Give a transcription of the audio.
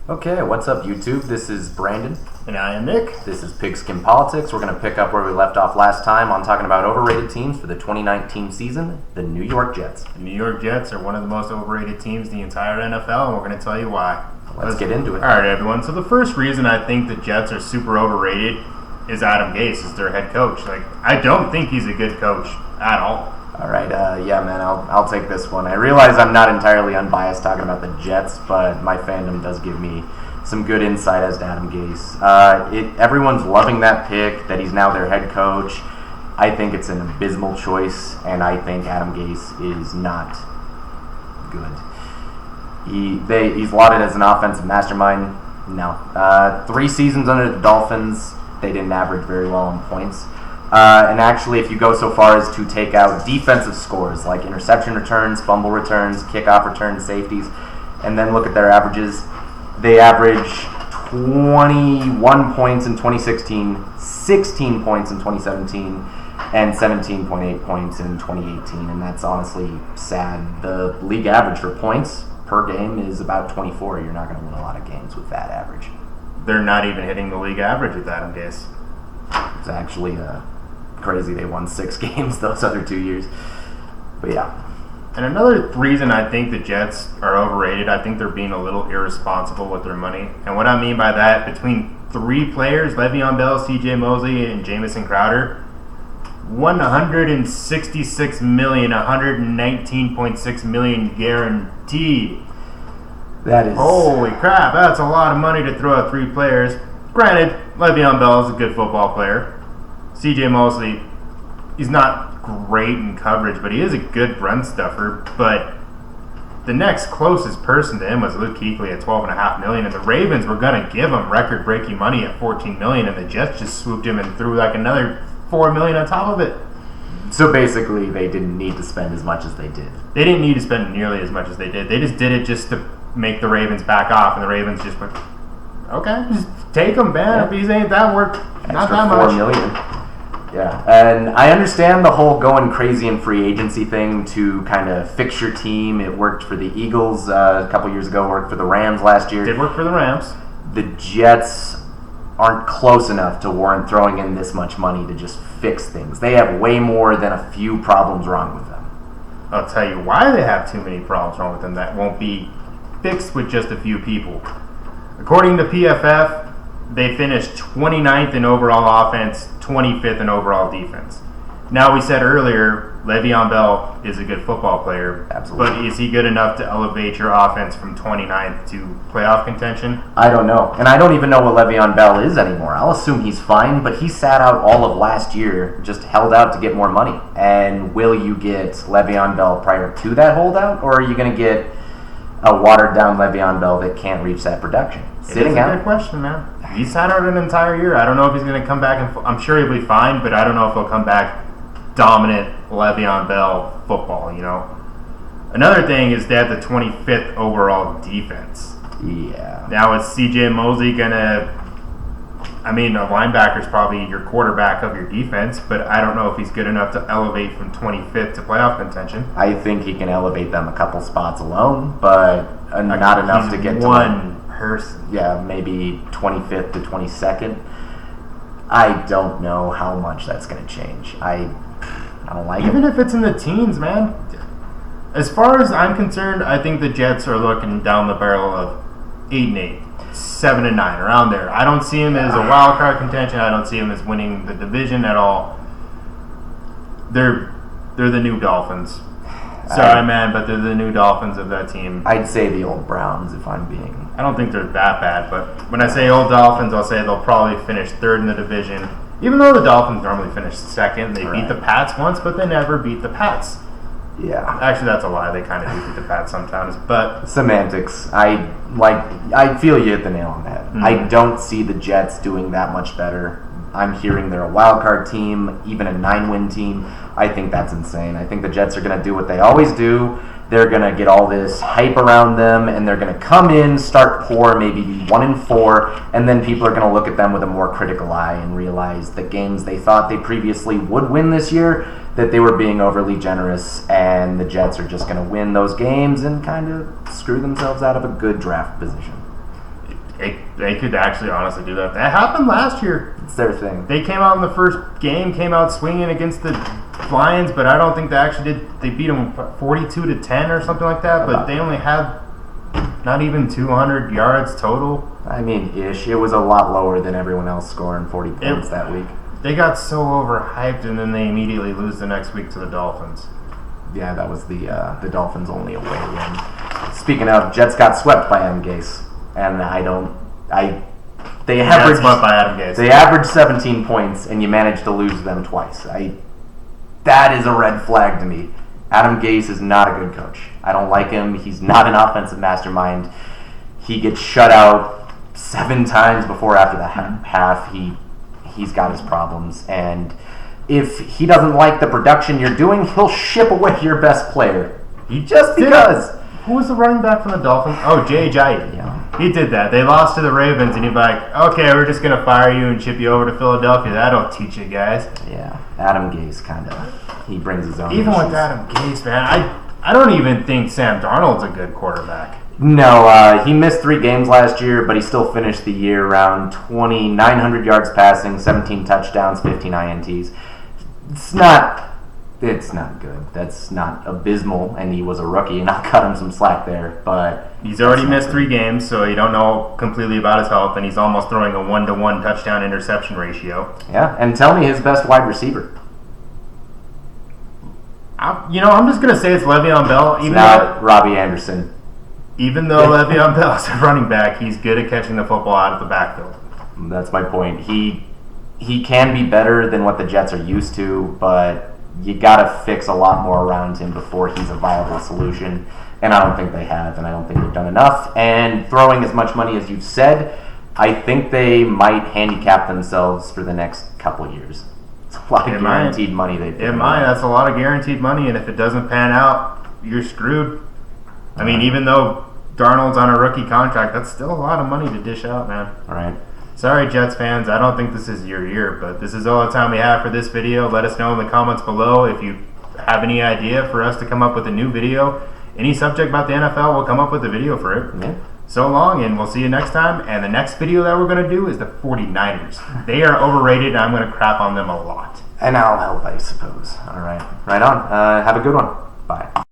Okay, what's up, YouTube? This is Brandon. And I am Nick. This is Pigskin Politics. We're going to pick up where we left off last time on talking about overrated teams for the 2019 season, the New York Jets. The New York Jets are one of the most overrated teams in the entire NFL, and we're going to tell you why. Let's get into it. All right, everyone. So the first reason I think the Jets are super overrated is Adam Gase is their head coach. I don't think he's a good coach at all. All right, yeah, man, I'll take this one. I realize I'm not entirely unbiased talking about the Jets, but my fandom does give me some good insight as to Adam Gase. Everyone's loving that pick, that he's now their head coach. I think it's an abysmal choice, and I think Adam Gase is not good. He's lauded as an offensive mastermind. No. 3 seasons under the Dolphins, they didn't average very well on points. And actually, if you go so far as to take out defensive scores like interception returns, fumble returns, kickoff returns, safeties, and then look at their averages, they average 21 points in 2016, 16 points in 2017, and 17.8 points in 2018. And that's honestly sad. The league average for points per game is about 24. You're not going to win a lot of games with that average. They're not even hitting the league average with Adam Gase. It's actually crazy they won 6 games those other 2 years. But yeah. And another reason I think the Jets are overrated, I think they're being a little irresponsible with their money. And what I mean by that, between 3 players, Le'Veon Bell, C.J. Mosley, and Jamison Crowder, $166 million, $119.6 million guaranteed. That is... Holy crap, that's a lot of money to throw at 3 players. Granted, Le'Veon Bell is a good football player. C.J. Mosley, he's not great in coverage, but he is a good run stuffer. But the next closest person to him was Luke Kuechly at $12.5 million, and the Ravens were going to give him record-breaking money at $14 million, and the Jets just swooped him and threw like another $4 million on top of it. So basically, they didn't need to spend as much as they did. They didn't need to spend nearly as much as they did. They just did it just to make the Ravens back off, and the Ravens just went, okay, just take him, man. Yeah. If these ain't that worth, not that $4 much. million. Yeah, and I understand the whole going crazy in free agency thing to kind of fix your team. It worked for the Eagles a couple years ago, worked for the Rams last year. Did work for the Rams. The Jets aren't close enough to warrant throwing in this much money to just fix things. They have way more than a few problems wrong with them. I'll tell you why they have too many problems wrong with them that won't be fixed with just a few people. According to PFF, they finished 29th in overall offense, 25th in overall defense. Now, we said earlier, Le'Veon Bell is a good football player. Absolutely. But is he good enough to elevate your offense from 29th to playoff contention? I don't know. And I don't even know what Le'Veon Bell is anymore. I'll assume he's fine, but he sat out all of last year, just held out to get more money. And will you get Le'Veon Bell prior to that holdout, or are you going to get a watered-down Le'Veon Bell that can't reach that production? Sitting out? Good question, man. He sat out an entire year. I don't know if he's going to come back, and I'm sure he'll be fine, but I don't know if he'll come back dominant Le'Veon Bell football, you know. Another thing is they have the 25th overall defense. Yeah. Now, is C.J. Mosley going to... I mean, a linebacker's probably your quarterback of your defense, but I don't know if he's good enough to elevate from 25th to playoff contention. I think he can elevate them a couple spots alone, but not enough to get to one person. Yeah, maybe 25th to 22nd. I don't know how much that's going to change. I don't like Even it. if it's in the teens, man. As far as I'm concerned, I think the Jets are looking down the barrel of 8-8. 7-9, around there. I don't see him as a wild card contention. I don't see him as winning the division at all. They're the new Dolphins. Sorry, man, but they're the new Dolphins of that team. I'd say the old Browns, if I'm being... I don't think they're that bad, but when I say old Dolphins, I'll say they'll probably finish 3rd in the division. Even though the Dolphins normally finish 2nd, they beat the Pats once, but they never beat the Pats. Yeah. Actually, that's a lie. They kind of do beat the Pats sometimes, but... Semantics. I feel you hit the nail on the head. Mm-hmm. I don't see the Jets doing that much better. I'm hearing they're a wild card team, even a 9-win team. I think that's insane. I think the Jets are going to do what they always do. They're going to get all this hype around them, and they're going to come in, start poor, maybe be 1-4, and then people are going to look at them with a more critical eye and realize the games they thought they previously would win this year, that they were being overly generous, and the Jets are just going to win those games and kind of screw themselves out of a good draft position. They could actually honestly do that. That happened last year. It's their thing. They came out in the first game, came out swinging against the Lions, but I don't think they actually did. They beat them 42-10 or something like that. But they only had not even 200 yards total. I mean, ish. It was a lot lower than everyone else scoring 40 points that week. They got so overhyped, and then they immediately lose the next week to the Dolphins. Yeah, that was the Dolphins' only away win. Speaking of, Jets got swept by Adam Gase, and they averaged swept by Adam Gase. They averaged 17 points, and you managed to lose them twice. That is a red flag to me. Adam Gase is not a good coach. I don't like him. He's not an offensive mastermind. He gets shut out 7 times before after the half. He's got his problems, and if he doesn't like the production you're doing, he'll ship away your best player. Because. Who was the running back from the Dolphins? Oh, Jay Ajayi. Yeah. He did that. They lost to the Ravens, and he'd be like, okay, we're just going to fire you and ship you over to Philadelphia. That'll teach you guys. Yeah, Adam Gase he brings his own Even issues. with Adam Gase, man, I don't even think Sam Darnold's a good quarterback. No, he missed 3 games last year, but he still finished the year around 2,900 yards passing, 17 touchdowns, 15 INTs. It's not good. That's not abysmal, and he was a rookie, and I'll cut him some slack there. But he's already missed 3 games, so you don't know completely about his health, and he's almost throwing a 1-to-1 touchdown interception ratio. Yeah, and tell me his best wide receiver. I'm just going to say it's Le'Veon Bell. It's not Robbie Anderson. Even though Le'Veon Bell is a running back, he's good at catching the football out of the backfield. That's my point. He can be better than what the Jets are used to, but you got to fix a lot more around him before he's a viable solution. And I don't think they have, and I don't think they've done enough. And throwing as much money as you've said, I think they might handicap themselves for the next couple years. It's a lot of guaranteed money they put in. That's a lot of guaranteed money, and if it doesn't pan out, you're screwed. I mean, even though Darnold's on a rookie contract, that's still a lot of money to dish out, man. All right. Sorry, Jets fans. I don't think this is your year, but this is all the time we have for this video. Let us know in the comments below if you have any idea for us to come up with a new video. Any subject about the NFL, we'll come up with a video for it. Yeah. So long, and we'll see you next time. And the next video that we're going to do is the 49ers. They are overrated, and I'm going to crap on them a lot. And I'll help, I suppose. All right. Right on. Have a good one. Bye.